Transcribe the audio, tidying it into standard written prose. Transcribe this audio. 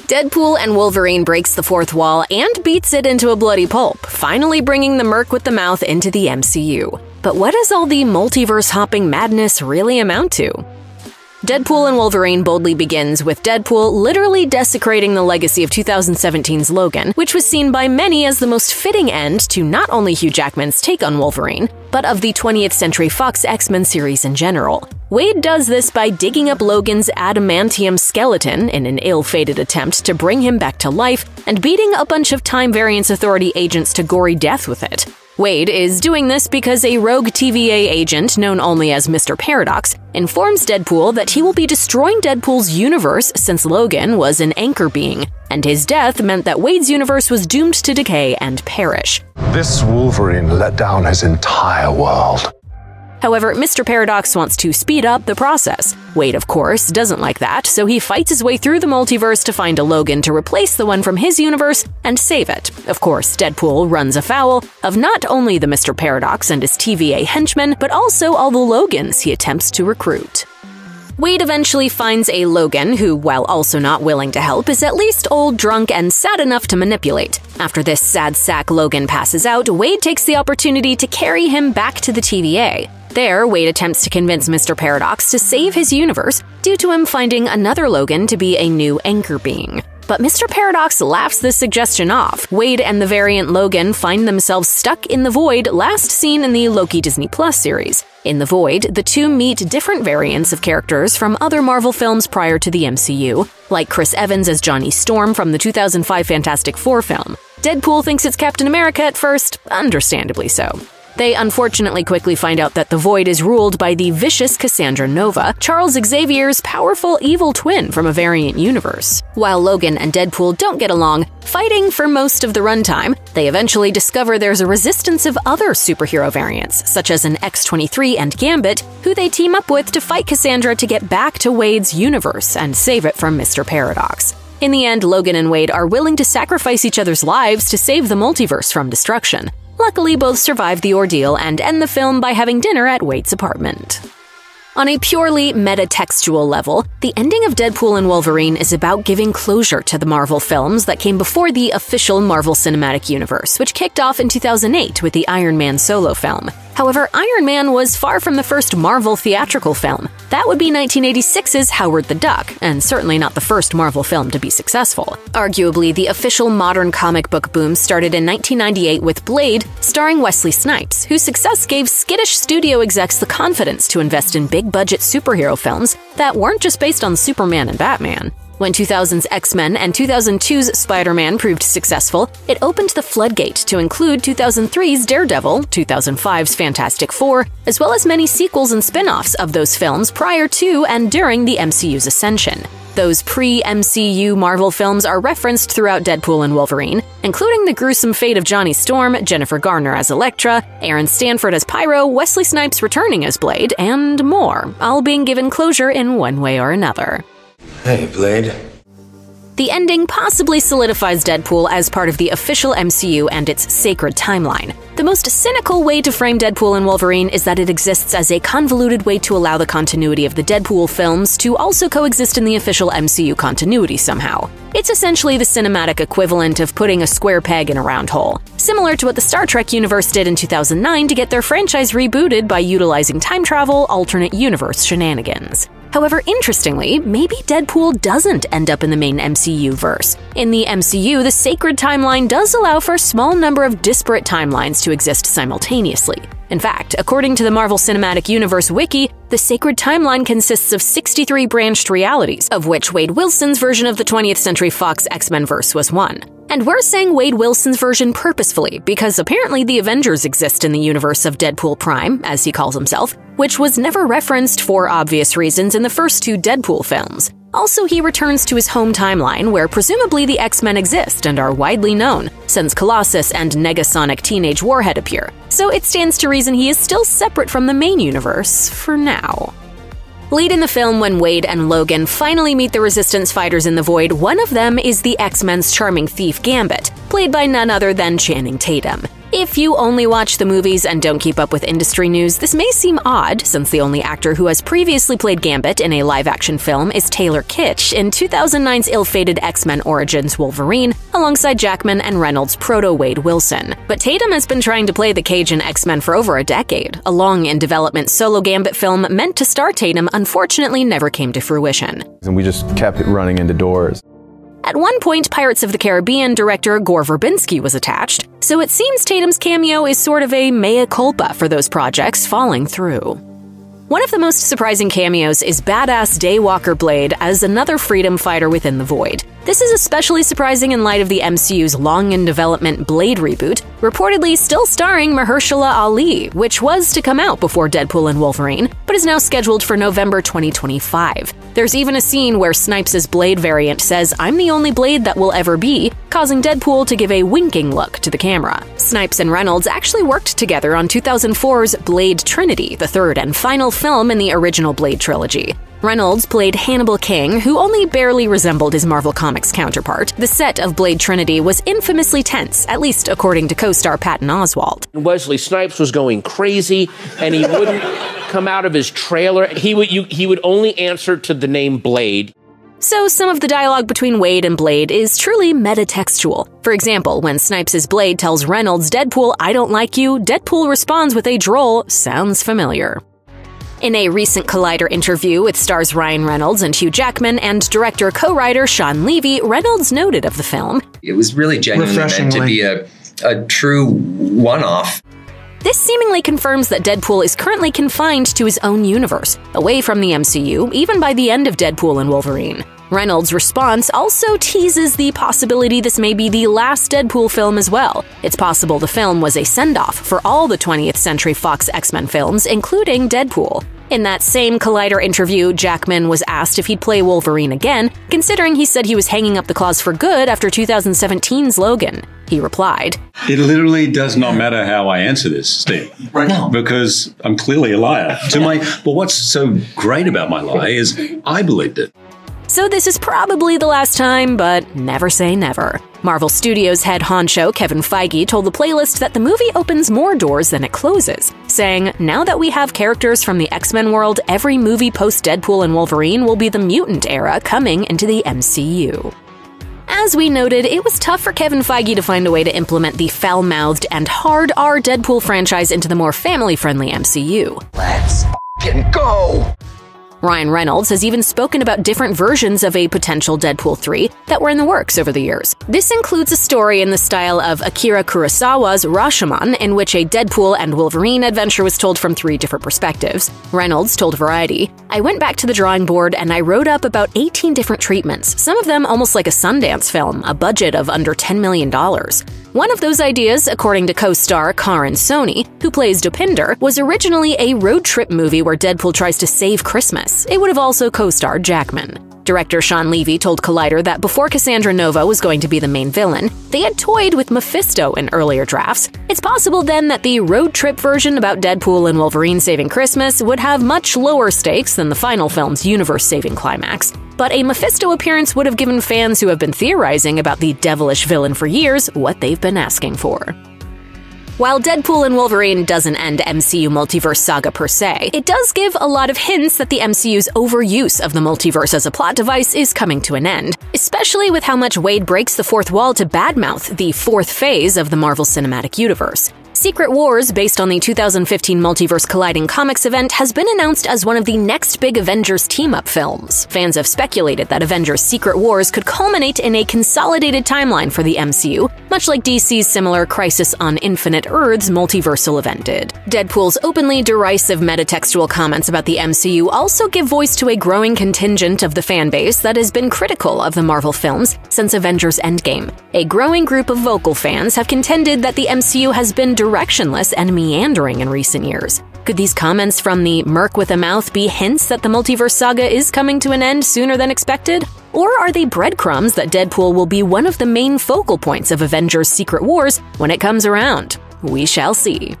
Deadpool and Wolverine breaks the fourth wall and beats it into a bloody pulp, finally bringing the Merc with the mouth into the MCU. But what does all the multiverse-hopping madness really amount to? Deadpool and Wolverine boldly begins with Deadpool literally desecrating the legacy of 2017's Logan, which was seen by many as the most fitting end to not only Hugh Jackman's take on Wolverine, but of the 20th Century Fox X-Men series in general. Wade does this by digging up Logan's adamantium skeleton in an ill-fated attempt to bring him back to life and beating a bunch of Time Variance Authority agents to gory death with it. Wade is doing this because a rogue TVA agent known only as Mr. Paradox informs Deadpool that he will be destroying Deadpool's universe since Logan was an anchor being, and his death meant that Wade's universe was doomed to decay and perish. This Wolverine let down his entire world. However, Mr. Paradox wants to speed up the process. Wade, of course, doesn't like that, so he fights his way through the multiverse to find a Logan to replace the one from his universe and save it. Of course, Deadpool runs afoul of not only the Mr. Paradox and his TVA henchmen, but also all the Logans he attempts to recruit. Wade eventually finds a Logan who, while also not willing to help, is at least old, drunk, and sad enough to manipulate. After this sad sack Logan passes out, Wade takes the opportunity to carry him back to the TVA. There, Wade attempts to convince Mr. Paradox to save his universe due to him finding another Logan to be a new anchor being. But Mr. Paradox laughs this suggestion off. Wade and the variant Logan find themselves stuck in the Void, last seen in the Loki Disney Plus series. In the Void, the two meet different variants of characters from other Marvel films prior to the MCU, like Chris Evans as Johnny Storm from the 2005 Fantastic Four film. Deadpool thinks it's Captain America at first, understandably so. They unfortunately quickly find out that the Void is ruled by the vicious Cassandra Nova, Charles Xavier's powerful evil twin from a variant universe. While Logan and Deadpool don't get along, fighting for most of the runtime, they eventually discover there's a resistance of other superhero variants, such as an X-23 and Gambit, who they team up with to fight Cassandra to get back to Wade's universe and save it from Mr. Paradox. In the end, Logan and Wade are willing to sacrifice each other's lives to save the multiverse from destruction. Luckily, both survive the ordeal and end the film by having dinner at Wade's apartment. On a purely metatextual level, the ending of Deadpool and Wolverine is about giving closure to the Marvel films that came before the official Marvel Cinematic Universe, which kicked off in 2008 with the Iron Man solo film. However, Iron Man was far from the first Marvel theatrical film. That would be 1986's Howard the Duck, and certainly not the first Marvel film to be successful. Arguably, the official modern comic book boom started in 1998 with Blade, starring Wesley Snipes, whose success gave skittish studio execs the confidence to invest in big-budget superhero films that weren't just based on Superman and Batman. When 2000's X-Men and 2002's Spider-Man proved successful, it opened the floodgate to include 2003's Daredevil, 2005's Fantastic Four, as well as many sequels and spin-offs of those films prior to and during the MCU's ascension. Those pre-MCU Marvel films are referenced throughout Deadpool and Wolverine, including the gruesome fate of Johnny Storm, Jennifer Garner as Elektra, Aaron Stanford as Pyro, Wesley Snipes returning as Blade, and more, all being given closure in one way or another. Hey, Blade. The ending possibly solidifies Deadpool as part of the official MCU and its sacred timeline. The most cynical way to frame Deadpool and Wolverine is that it exists as a convoluted way to allow the continuity of the Deadpool films to also coexist in the official MCU continuity somehow. It's essentially the cinematic equivalent of putting a square peg in a round hole, similar to what the Star Trek universe did in 2009 to get their franchise rebooted by utilizing time travel, alternate universe shenanigans. However, interestingly, maybe Deadpool doesn't end up in the main MCU verse. In the MCU, the sacred timeline does allow for a small number of disparate timelines to exist simultaneously. In fact, according to the Marvel Cinematic Universe wiki, the sacred timeline consists of 63 branched realities, of which Wade Wilson's version of the 20th Century Fox X-Men verse was one. And we're saying Wade Wilson's version purposefully, because apparently the Avengers exist in the universe of Deadpool Prime, as he calls himself, which was never referenced for obvious reasons in the first two Deadpool films. Also, he returns to his home timeline, where presumably the X-Men exist and are widely known, since Colossus and Negasonic Teenage Warhead appear, so it stands to reason he is still separate from the main universe, for now. Late in the film, when Wade and Logan finally meet the Resistance fighters in the Void, one of them is the X-Men's charming thief Gambit, played by none other than Channing Tatum. If you only watch the movies and don't keep up with industry news, this may seem odd, since the only actor who has previously played Gambit in a live-action film is Taylor Kitsch in 2009's ill-fated X-Men Origins Wolverine, alongside Jackman and Reynolds' proto-Wade Wilson. But Tatum has been trying to play the Cajun X-Men for over a decade. A long-in-development solo Gambit film meant to star Tatum unfortunately never came to fruition. And we just kept running into doors. At one point, Pirates of the Caribbean director Gore Verbinski was attached, so it seems Tatum's cameo is sort of a mea culpa for those projects falling through. One of the most surprising cameos is badass Daywalker Blade as another freedom fighter within the Void. This is especially surprising in light of the MCU's long-in-development Blade reboot, reportedly still starring Mahershala Ali, which was to come out before Deadpool and Wolverine, but is now scheduled for November 2025. There's even a scene where Snipes' Blade variant says, "I'm the only Blade that will ever be," causing Deadpool to give a winking look to the camera. Snipes and Reynolds actually worked together on 2004's Blade Trinity, the third and final film in the original Blade trilogy. Reynolds played Hannibal King, who only barely resembled his Marvel Comics counterpart. The set of Blade Trinity was infamously tense, at least according to co-star Patton Oswalt. Wesley Snipes was going crazy, and he wouldn't come out of his trailer. He would only answer to the name Blade. So some of the dialogue between Wade and Blade is truly metatextual. For example, when Snipes' Blade tells Reynolds, "Deadpool, I don't like you," Deadpool responds with a droll, "Sounds familiar." In a recent Collider interview with stars Ryan Reynolds and Hugh Jackman and director-co-writer Sean Levy, Reynolds noted of the film, "It was really genuinely meant to be a true one-off." This seemingly confirms that Deadpool is currently confined to his own universe, away from the MCU, even by the end of Deadpool and Wolverine. Reynolds' response also teases the possibility this may be the last Deadpool film as well. It's possible the film was a send-off for all the 20th Century Fox X-Men films, including Deadpool. In that same Collider interview, Jackman was asked if he'd play Wolverine again, considering he said he was hanging up the claws for good after 2017's Logan. He replied, "It literally does not matter how I answer this, Steve. Right now. Because I'm clearly a liar. But what's so great about my lie is I believed it." So this is probably the last time, but never say never. Marvel Studios head honcho Kevin Feige told the playlist that the movie opens more doors than it closes, saying, "Now that we have characters from the X-Men world, every movie post-Deadpool and Wolverine will be the mutant era coming into the MCU." As we noted, it was tough for Kevin Feige to find a way to implement the foul-mouthed and hard R Deadpool franchise into the more family-friendly MCU. Let's f***ing go! Ryan Reynolds has even spoken about different versions of a potential Deadpool 3 that were in the works over the years. This includes a story in the style of Akira Kurosawa's Rashomon, in which a Deadpool and Wolverine adventure was told from 3 different perspectives. Reynolds told Variety, "I went back to the drawing board and I wrote up about 18 different treatments, some of them almost like a Sundance film, a budget of under $10 million. One of those ideas, according to co-star Karan Soni, who plays Dopinder, was originally a road trip movie where Deadpool tries to save Christmas. It would have also co-starred Jackman." Director Sean Levy told Collider that before Cassandra Nova was going to be the main villain, they had toyed with Mephisto in earlier drafts. It's possible then that the road trip version about Deadpool and Wolverine saving Christmas would have much lower stakes than the final film's universe-saving climax. But a Mephisto appearance would have given fans who have been theorizing about the devilish villain for years what they've been asking for. While Deadpool and Wolverine doesn't end MCU multiverse saga per se, it does give a lot of hints that the MCU's overuse of the multiverse as a plot device is coming to an end, especially with how much Wade breaks the fourth wall to badmouth the fourth phase of the Marvel Cinematic Universe. Secret Wars, based on the 2015 Multiverse Colliding Comics event, has been announced as one of the next big Avengers team-up films. Fans have speculated that Avengers Secret Wars could culminate in a consolidated timeline for the MCU, much like DC's similar Crisis on Infinite Earths multiversal event did. Deadpool's openly derisive metatextual comments about the MCU also give voice to a growing contingent of the fanbase that has been critical of the Marvel films since Avengers Endgame. A growing group of vocal fans have contended that the MCU has been directionless and meandering in recent years. Could these comments from the Merc with a mouth be hints that the multiverse saga is coming to an end sooner than expected? Or are they breadcrumbs that Deadpool will be one of the main focal points of Avengers Secret Wars when it comes around? We shall see.